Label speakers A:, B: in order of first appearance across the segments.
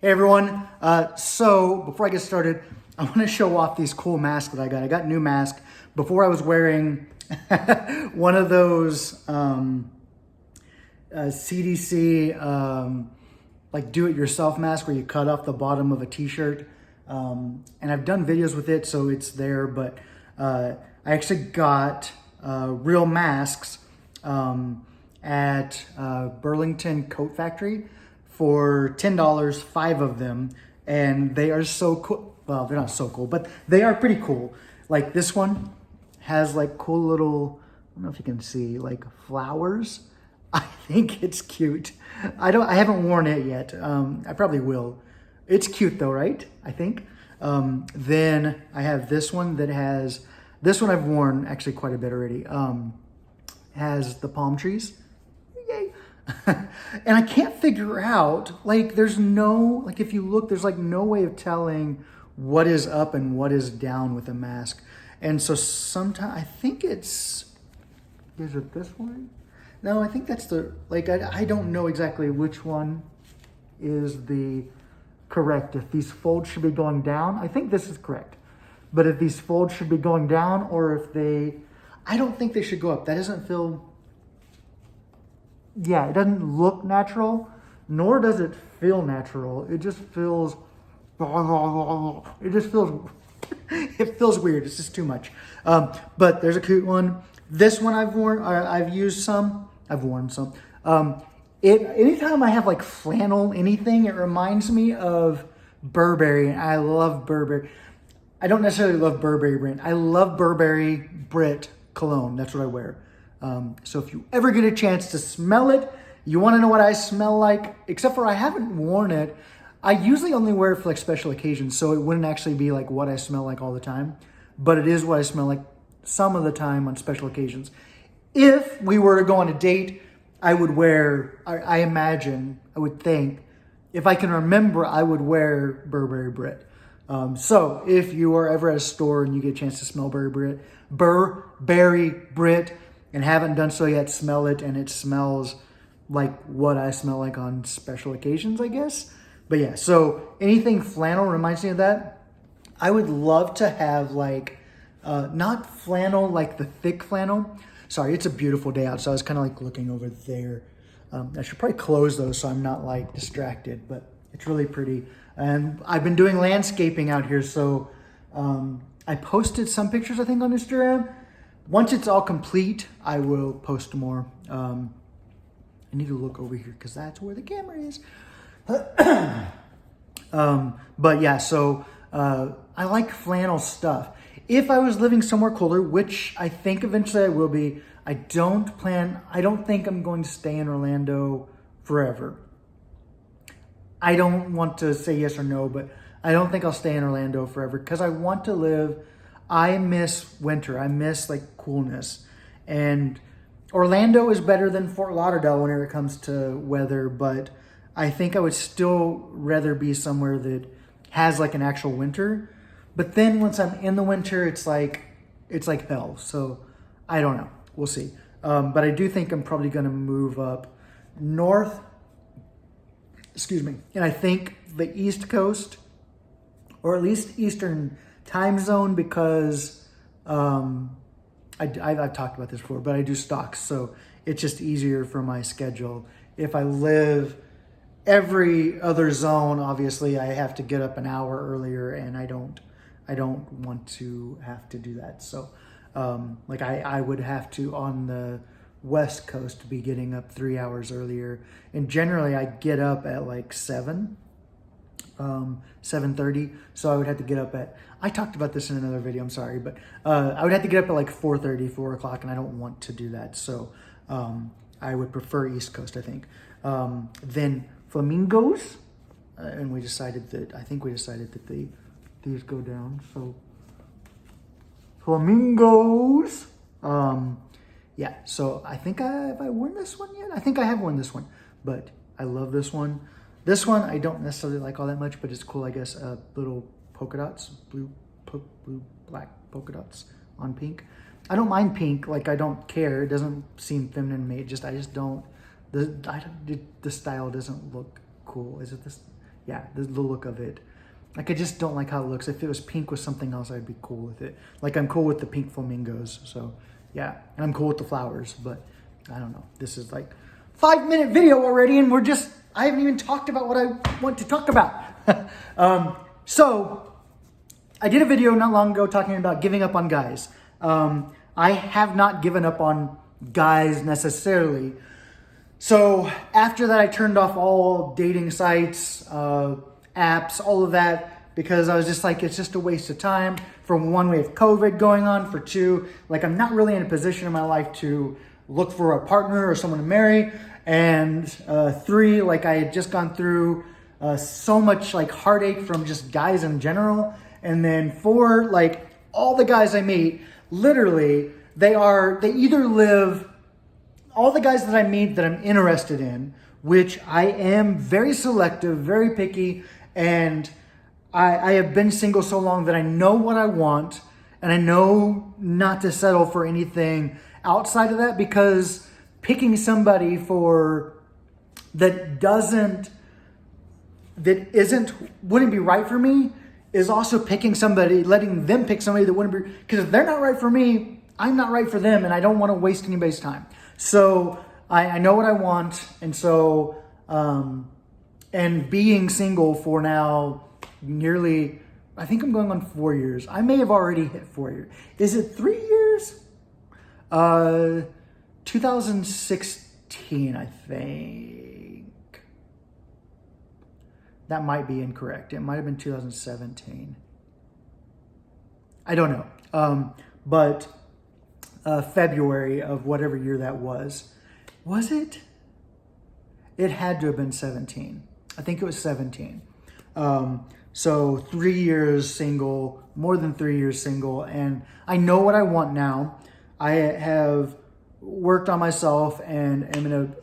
A: Hey everyone, so before I get started, I want to show off these cool masks that I got. I got a new mask. Before I was wearing one of those CDC like do-it-yourself mask where you cut off the bottom of a t-shirt. And I've done videos with it, so it's there, but I actually got real masks at Burlington Coat Factory for $10, 5 of them, and they are so cool. Well, they're not so cool, but they are pretty cool. Like this one has like cool little, I don't know if you can see, like flowers. I think it's cute. I haven't worn it yet. I probably will. It's cute though, right? I think. Then I have this one that has, this one I've worn actually quite a bit already. Has the palm trees. Yay. And I can't figure out, like there's no, like if you look, there's like no way of telling what is up and what is down with a mask. And so sometimes, I think is it this one? No, I think that's the, like, I don't know exactly which one is the correct. If these folds should be going down, I think this is correct. But if these folds should be going down or if they, I don't think they should go up. That doesn't feel, yeah, it doesn't look natural, nor does it feel natural. It just feels, it just feels, it feels weird. It's just too much. But there's a cute one. This one I've worn, I've used some, I've worn some. Anytime I have like flannel anything, it reminds me of Burberry. And I love Burberry. I don't necessarily love Burberry brand. I love Burberry Brit cologne. That's what I wear. So if you ever get a chance to smell it, you want to know what I smell like, except for I haven't worn it. I usually only wear it for like special occasions, so it wouldn't actually be like what I smell like all the time, but it is what I smell like some of the time on special occasions. If we were to go on a date, I would wear, I imagine, I would think, if I can remember, I would wear Burberry Brit. So if you are ever at a store and you get a chance to smell Burberry Brit, and haven't done so yet, smell it, and it smells like what I smell like on special occasions, I guess. But yeah, so anything flannel reminds me of that. I would love to have like, not flannel, like the thick flannel. Sorry, it's a beautiful day out, so I was kind of like looking over there. I should probably close those so I'm not like distracted, but it's really pretty. And I've been doing landscaping out here, so I posted some pictures, I think, on Instagram. Once it's all complete, I will post more. I need to look over here because that's where the camera is. But yeah, so I like flannel stuff. If I was living somewhere colder, which I think eventually I will be, I don't think I'm going to stay in Orlando forever. I don't want to say yes or no, but I don't think I'll stay in Orlando forever because I want to live. I miss winter. I miss like coolness. And Orlando is better than Fort Lauderdale whenever it comes to weather, but I think I would still rather be somewhere that has like an actual winter. But then once I'm in the winter, it's like hell. So I don't know. We'll see. But I do think I'm probably going to move up north. Excuse me. And I think the East Coast, or at least Eastern time zone, because I've talked about this before, but I do stocks, so it's just easier for my schedule. If I live every other zone, obviously I have to get up an hour earlier, and I don't want to have to do that. So like I would have to, on the West Coast, be getting up 3 hours earlier, and generally I get up at like 7:30, so I would have to get up at, I talked about this in another video, I'm sorry, but I would have to get up at like 4:30, 4 o'clock, and I don't want to do that, so I would prefer East Coast, I think. Then flamingos, and we decided that, these go down, so flamingos, yeah, so I think have I worn this one yet? I think I have worn this one, but I love this one. This one I don't necessarily like all that much, but it's cool, I guess. Little polka dots, blue, black polka dots on pink. I don't mind pink, like I don't care. It doesn't seem feminine to me. I just don't. The style doesn't look cool. Is it this? yeah, the look of it. Like, I just don't like how it looks. If it was pink with something else, I'd be cool with it. Like, I'm cool with the pink flamingos. So, yeah. And I'm cool with the flowers. But, I don't know. This is like 5-minute video already. And I haven't even talked about what I want to talk about. So, I did a video not long ago talking about giving up on guys. I have not given up on guys necessarily. So, after that, I turned off all dating sites, apps, all of that, because I was just like, it's just a waste of time. For one, we have COVID going on. For two, like, I'm not really in a position in my life to look for a partner or someone to marry. And three, like, I had just gone through so much like heartache from just guys in general. And then four, like, all the guys I meet, literally, they either live, all the guys that I meet that I'm interested in, which I am very selective, very picky, and I have been single so long that I know what I want, and I know not to settle for anything outside of that, because picking somebody that wouldn't be right for me is also picking somebody, letting them pick somebody that wouldn't be, because if they're not right for me, I'm not right for them, and I don't want to waste anybody's time. So I know what I want, and so, and being single for now nearly, I think I'm going on 4 years. I may have already hit 4 years. Is it 3 years? 2016, I think. That might be incorrect. It might have been 2017. I don't know. But February of whatever year that was. Was it? It had to have been 17. I think it was 17. So 3 years single, more than 3 years single. And I know what I want now. I have worked on myself and am in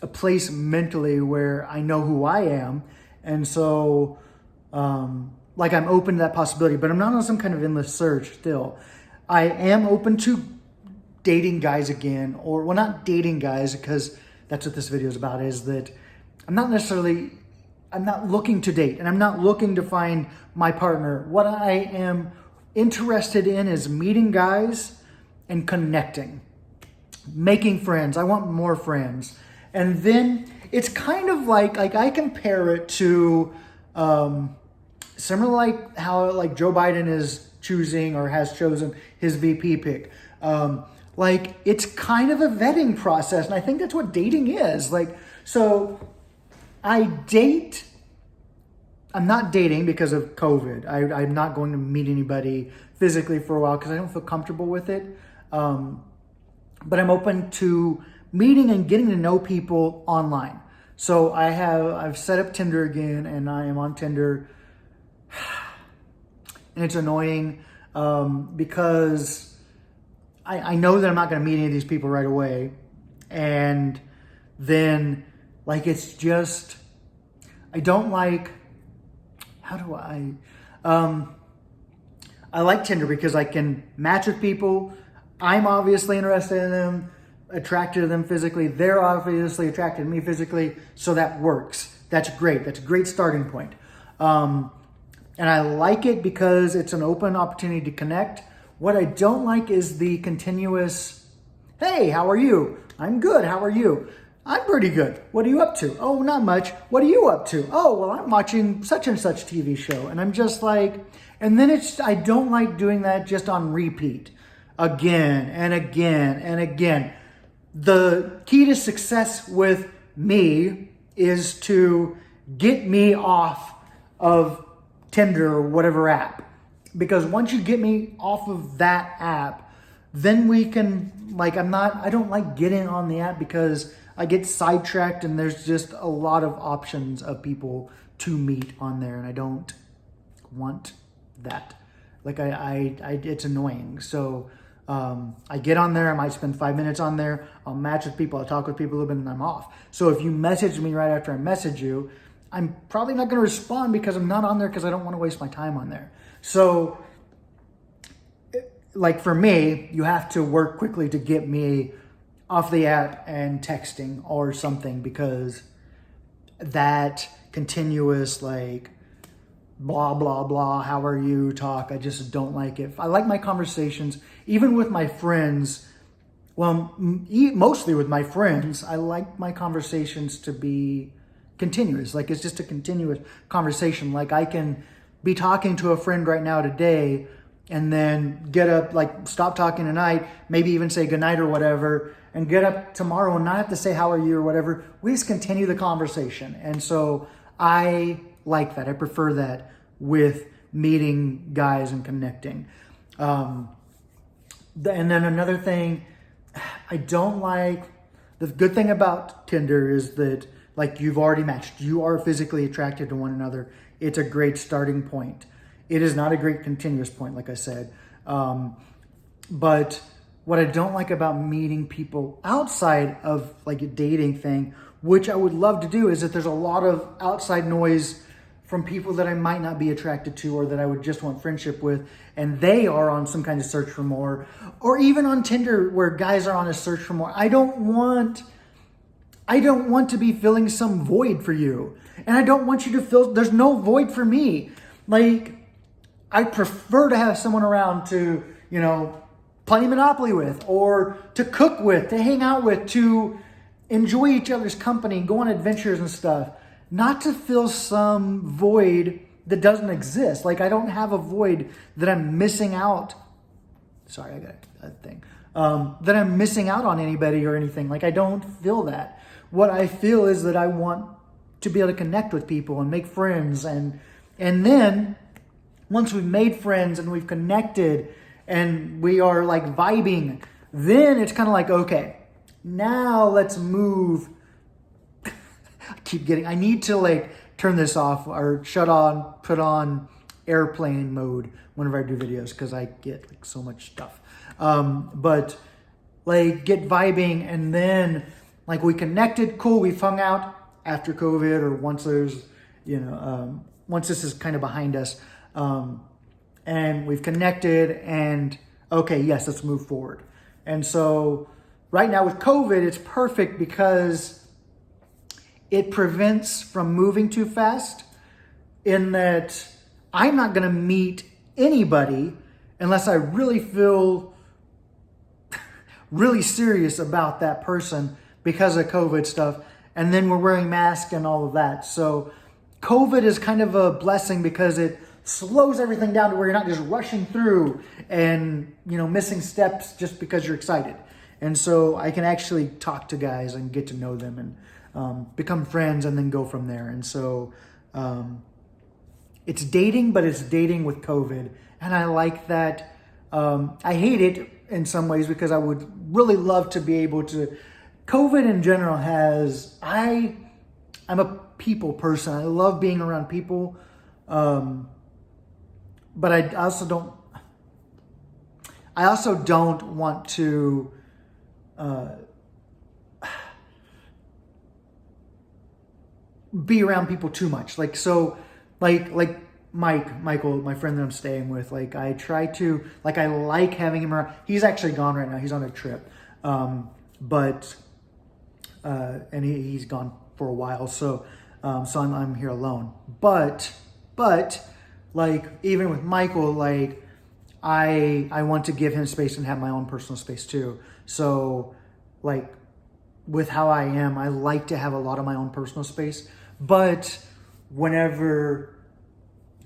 A: a place mentally where I know who I am. And so, like, I'm open to that possibility, but I'm not on some kind of endless search still. I am open to dating guys again, or, well, not dating guys, because that's what this video is about, is that I'm not looking to date, and I'm not looking to find my partner. What I am interested in is meeting guys and connecting, making friends. I want more friends. And then it's kind of like I compare it to similar like how like Joe Biden is choosing or has chosen his VP pick. Like, it's kind of a vetting process, and I think that's what dating is. Like, so I'm not dating because of COVID. I'm not going to meet anybody physically for a while because I don't feel comfortable with it. But I'm open to meeting and getting to know people online. So I've set up Tinder again, and I am on Tinder. And it's annoying because I know that I'm not going to meet any of these people right away. And then, like, it's just, I don't like, I like Tinder because I can match with people. I'm obviously interested in them, attracted to them physically. They're obviously attracted to me physically. So that works. That's great. That's a great starting point. And I like it because it's an open opportunity to connect. What I don't like is the continuous, hey, how are you? I'm good. How are you? I'm pretty good. What are you up to? Oh, not much. What are you up to? Oh, well, I'm watching such and such TV show. And I'm just like, and then I don't like doing that just on repeat again and again and again. The key to success with me is to get me off of Tinder or whatever app. Because once you get me off of that app, then we can, like, I don't like getting on the app because I get sidetracked and there's just a lot of options of people to meet on there, and I don't want that. Like, it's annoying. So I get on there, I might spend 5 minutes on there, I'll match with people, I'll talk with people a little bit, and I'm off. So if you message me right after I message you, I'm probably not going to respond because I'm not on there because I don't want to waste my time on there. So, like, for me, you have to work quickly to get me off the app and texting or something, because that continuous like blah blah blah, how are you talk. I just don't like it. I like my conversations, even with my friends. Well, mostly with my friends, I like my conversations to be continuous. Like it's just a continuous conversation. Like I can be talking to a friend right now today and then get up, like stop talking tonight, maybe even say goodnight or whatever, and get up tomorrow and not have to say how are you or whatever. We just continue the conversation. And so I like that. I prefer that with meeting guys and connecting. And then another thing, I don't like, the good thing about Tinder is that like you've already matched. You are physically attracted to one another. It's a great starting point. It is not a great continuous point, like I said. But what I don't like about meeting people outside of like a dating thing, which I would love to do, is that there's a lot of outside noise from people that I might not be attracted to or that I would just want friendship with, and they are on some kind of search for more, or even on Tinder where guys are on a search for more. I don't want to be filling some void for you, and I don't want you to feel there's no void for me. Like I prefer to have someone around to, play Monopoly with, or to cook with, to hang out with, to enjoy each other's company, go on adventures and stuff. Not to fill some void that doesn't exist. Like I don't have a void that I'm missing out. Sorry, I got a thing. That I'm missing out on anybody or anything. Like I don't feel that. What I feel is that I want to be able to connect with people and make friends. And then once we've made friends and we've connected and we are like vibing, then it's kind of like, okay, now let's move. I need to like turn this off or put on airplane mode whenever I do videos because I get like so much stuff. But like get vibing, and then like we connected, cool, we've hung out after COVID or once there's, once this is kind of behind us, and we've connected and okay, yes, let's move forward. And so right now with COVID, it's perfect because it prevents from moving too fast, in that I'm not going to meet anybody unless I really feel really serious about that person because of COVID stuff. And then we're wearing masks and all of that. So COVID is kind of a blessing because it slows everything down to where you're not just rushing through and, missing steps just because you're excited. And so I can actually talk to guys and get to know them and become friends and then go from there. And so it's dating, but it's dating with COVID. And I like that. I hate it in some ways because I would really love to be able to. COVID in general I'm a people person. I love being around people. But I also don't want to be around people too much. Like Michael, my friend that I'm staying with, like I try to, like I like having him around. He's actually gone right now. He's on a trip. And he's gone for a while. So I'm here alone. But like even with Michael, like I want to give him space and have my own personal space too. So like with how I am, I like to have a lot of my own personal space. But whenever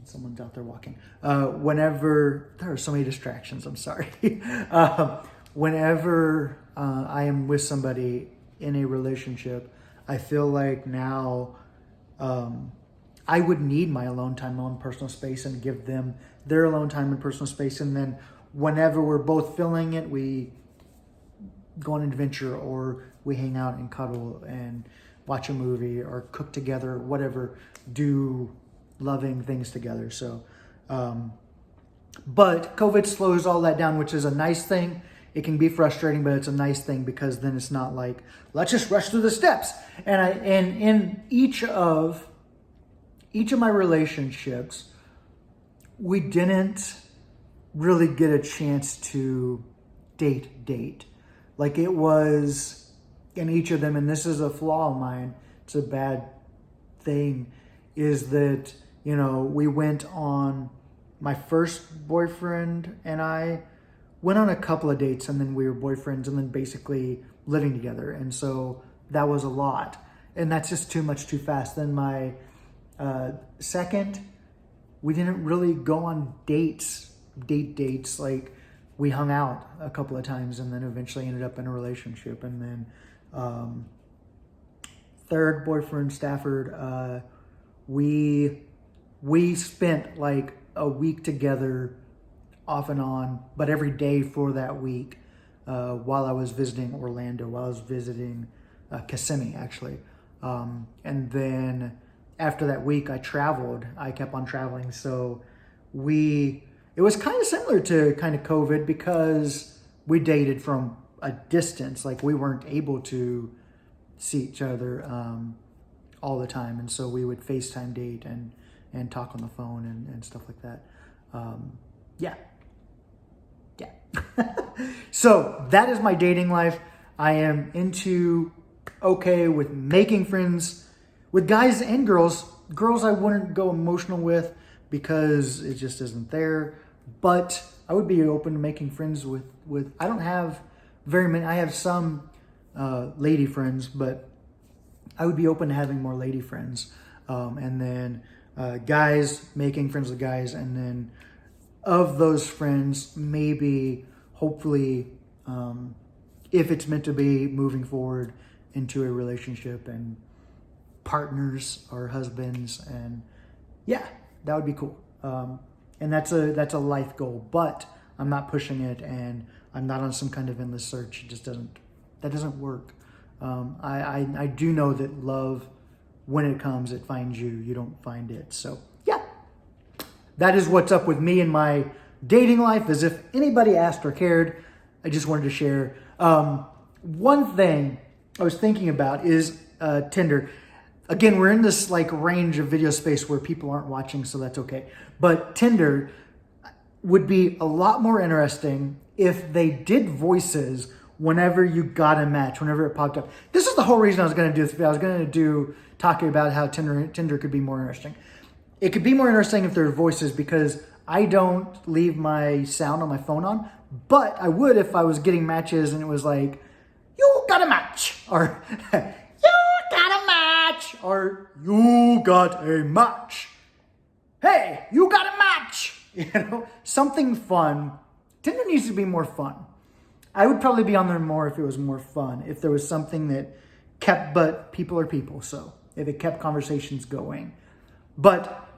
A: someone's out there walking, whenever there are so many distractions, I'm sorry. Whenever I am with somebody in a relationship, I feel like now I would need my alone time, my own personal space, and give them their alone time and personal space. And then whenever we're both feeling it, we go on an adventure, or we hang out and cuddle and watch a movie or cook together, whatever, do loving things together. So, but COVID slows all that down, which is a nice thing. It can be frustrating, but it's a nice thing because then it's not like, let's just rush through the steps. And in each of my relationships, we didn't really get a chance to date. Like it was in each of them, and this is a flaw of mine. It's a bad thing is that, you know, we went on, my first boyfriend and I went on a couple of dates, and then we were boyfriends, and then basically living together. And so that was a lot. And that's just too much too fast. Then my second, we didn't really go on dates. Like, we hung out a couple of times and then eventually ended up in a relationship. And then third boyfriend, Stafford, we spent like a week together off and on, but every day for that week, while I was visiting Orlando, while I was visiting Kissimmee, actually. And then after that week, I kept on traveling. So it was kind of similar to kind of COVID, because we dated from a distance. Like, we weren't able to see each other all the time. And so we would FaceTime date and talk on the phone and stuff like that. Yeah. So that is my dating life. I am okay with making friends with guys and girls. Girls I wouldn't go emotional with because it just isn't there. But I would be open to making friends with I don't have very many. I have some lady friends, but I would be open to having more lady friends. And then guys, making friends with guys, and then of those friends, maybe, hopefully, if it's meant to be, moving forward into a relationship and partners or husbands, and yeah, that would be cool. And that's a life goal, but I'm not pushing it, and I'm not on some kind of endless search. It just doesn't work. I do know that love, when it comes, it finds you. You don't find it. So yeah, that is what's up with me and my dating life. As if anybody asked or cared, I just wanted to share. One thing I was thinking about is Tinder. Again, we're in this like range of video space where people aren't watching, so that's okay. But Tinder would be a lot more interesting if they did voices whenever you got a match, whenever it popped up. This is the whole reason I was going to do this video. I was going to talking about how Tinder could be more interesting. It could be more interesting if there were voices, because I don't leave my sound on my phone on, but I would if I was getting matches and it was like, you got a match, or you got a match, or you got a match. Hey, you got a match. You know, something fun. Tinder needs to be more fun. I would probably be on there more if it was more fun, if there was something that kept, but people are people, so if it kept conversations going. But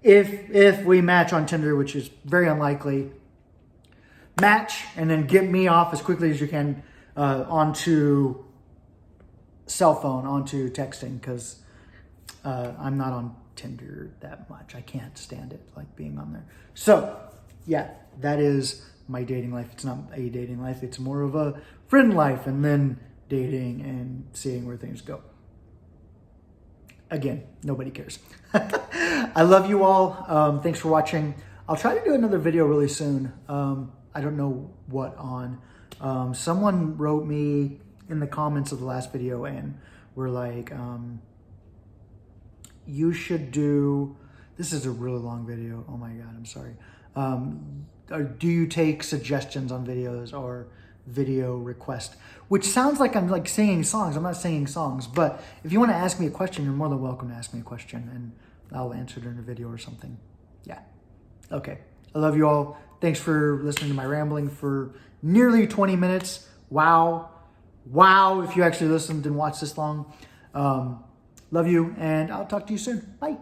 A: if we match on Tinder, which is very unlikely, match and then get me off as quickly as you can onto cell phone, onto texting, because I'm not on Tinder that much. I can't stand it, like being on there. So yeah, that is my dating life. It's not a dating life. It's more of a friend life, and then dating and seeing where things go. Again, nobody cares. I love you all. Thanks for watching. I'll try to do another video really soon. I don't know what on. Someone wrote me in the comments of the last video and were like, you should do, this is a really long video. Oh my God, I'm sorry. Do you take suggestions on videos or video request? Which sounds like I'm like singing songs. I'm not singing songs, but if you want to ask me a question, you're more than welcome to ask me a question and I'll answer it in a video or something. Yeah. Okay. I love you all. Thanks for listening to my rambling for nearly 20 minutes. Wow. Wow. If you actually listened and watched this long. Love you, and I'll talk to you soon. Bye.